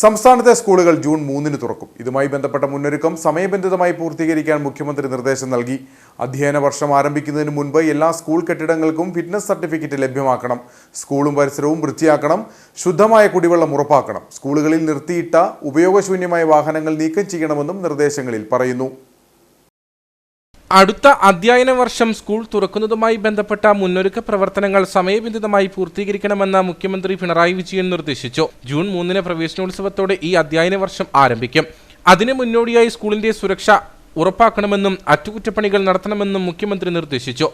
സംസ്ഥാനത്തെ സ്കൂളുകൾ ജൂൺ 3-ന് തുറക്കും. ഇതുമായി ബന്ധപ്പെട്ട മുന്നൊരുക്കം സമയബന്ധിതമായി പൂർത്തീകരിക്കാൻ മുഖ്യമന്ത്രി നിർദ്ദേശം നൽകി. അധ്യയന വർഷം ആരംഭിക്കുന്നതിന് മുൻപ് എല്ലാ സ്കൂൾ കെട്ടിടങ്ങൾക്കും ഫിറ്റ്നസ് സർട്ടിഫിക്കറ്റ് ലഭ്യമാക്കണം. സ്കൂളും പരിസരവും വൃത്തിയാക്കണം. ശുദ്ധമായ കുടിവെള്ളം ഉറപ്പാക്കണം. സ്കൂളുകളിൽ നിർത്തിയിട്ട ഉപയോഗശൂന്യമായ വാഹനങ്ങൾ നീക്കം ചെയ്യണമെന്നും നിർദ്ദേശങ്ങളിൽ പറയുന്നു. അടുത്ത അധ്യയന വർഷം സ്കൂൾ തുറക്കുന്നതുമായി ബന്ധപ്പെട്ട മുന്നൊരുക്ക പ്രവർത്തനങ്ങൾ സമയബന്ധിതമായി പൂർത്തീകരിക്കണമെന്ന് മുഖ്യമന്ത്രി പിണറായി വിജയൻ നിർദ്ദേശിച്ചു. ജൂൺ 3-ന് പ്രവേശനോത്സവത്തോടെ ഈ അധ്യയന വർഷം ആരംഭിക്കും. അതിന് മുന്നോടിയായി സ്കൂളിന്റെ സുരക്ഷ ഉറപ്പാക്കണമെന്നും അറ്റകുറ്റപ്പണികൾ നടത്തണമെന്നും മുഖ്യമന്ത്രി നിർദ്ദേശിച്ചു.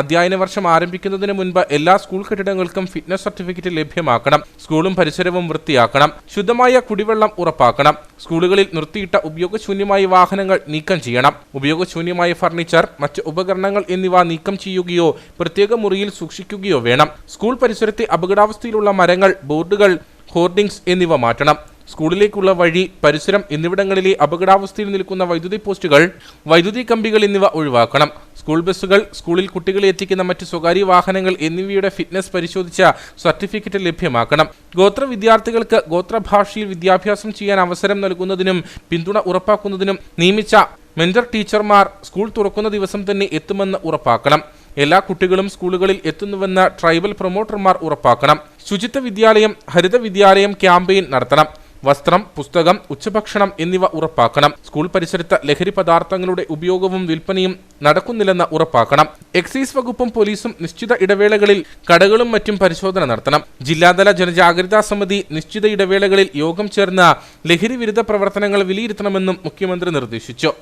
അധ്യയന വർഷം ആരംഭിക്കുന്നതിന് മുൻപ് എല്ലാ സ്കൂൾ കെട്ടിടങ്ങൾക്കും ഫിറ്റ്നസ് സർട്ടിഫിക്കറ്റ് ലഭ്യമാക്കണം. സ്കൂളും പരിസരവും വൃത്തിയാക്കണം. ശുദ്ധമായ കുടിവെള്ളം ഉറപ്പാക്കണം. സ്കൂളുകളിൽ നിർത്തിയിട്ട ഉപയോഗശൂന്യമായ വാഹനങ്ങൾ നീക്കം ചെയ്യണം. ഉപയോഗശൂന്യമായ ഫർണിച്ചർ, മറ്റ് ഉപകരണങ്ങൾ എന്നിവ നീക്കം ചെയ്യുകയോ പ്രത്യേക മുറിയിൽ സൂക്ഷിക്കുകയോ വേണം. സ്കൂൾ പരിസരത്തെ അപകടാവസ്ഥയിലുള്ള മരങ്ങൾ, ബോർഡുകൾ, ഹോർഡിംഗ്സ് എന്നിവ മാറ്റണം. സ്കൂളിലേക്കുള്ള വഴി, പരിസരം എന്നിവിടങ്ങളിലെ അപകടാവസ്ഥയിൽ നിൽക്കുന്ന വൈദ്യുതി പോസ്റ്റുകൾ, വൈദ്യുതി കമ്പികൾ എന്നിവ ഒഴിവാക്കണം. സ്കൂൾ ബസ്സുകൾ, സ്കൂളിൽ കുട്ടികളെ എത്തിക്കുന്ന മറ്റ് സ്വകാര്യ വാഹനങ്ങൾ എന്നിവയുടെ ഫിറ്റ്നസ് പരിശോധിച്ച സർട്ടിഫിക്കറ്റ് ലഭ്യമാക്കണം. ഗോത്ര വിദ്യാർത്ഥികൾക്ക് ഗോത്രഭാഷയിൽ വിദ്യാഭ്യാസം ചെയ്യാൻ അവസരം നൽകുന്നതിനും പിന്തുണ ഉറപ്പാക്കുന്നതിനും നിയമിച്ച മെന്റർ ടീച്ചർമാർ സ്കൂൾ തുറക്കുന്ന ദിവസം തന്നെ എത്തുമെന്ന് ഉറപ്പാക്കണം. എല്ലാ കുട്ടികളും സ്കൂളുകളിൽ എത്തുന്നുവെന്ന് ട്രൈബൽ പ്രൊമോട്ടർമാർ ഉറപ്പാക്കണം. ശുചിത്വ വിദ്യാലയം, ഹരിത വിദ്യാലയം ക്യാമ്പയിൻ നടത്തണം. വസ്ത്രം, പുസ്തകം, ഉച്ചഭക്ഷണം എന്നിവ ഉറപ്പാക്കണം. സ്കൂൾ പരിസരത്ത് ലഹരി പദാർത്ഥങ്ങളുടെ ഉപയോഗവും വിൽപ്പനയും നടക്കുന്നില്ലെന്ന് ഉറപ്പാക്കണം. എക്സൈസ് വകുപ്പും പോലീസും നിശ്ചിത ഇടവേളകളിൽ കടകളും മറ്റും പരിശോധന നടത്തണം. ജില്ലാതല ജനജാഗ്രതാ സമിതി നിശ്ചിത ഇടവേളകളിൽ യോഗം ചേർന്ന് ലഹരി വിരുദ്ധ പ്രവർത്തനങ്ങൾ വിലയിരുത്തണമെന്നും മുഖ്യമന്ത്രി നിർദ്ദേശിച്ചു.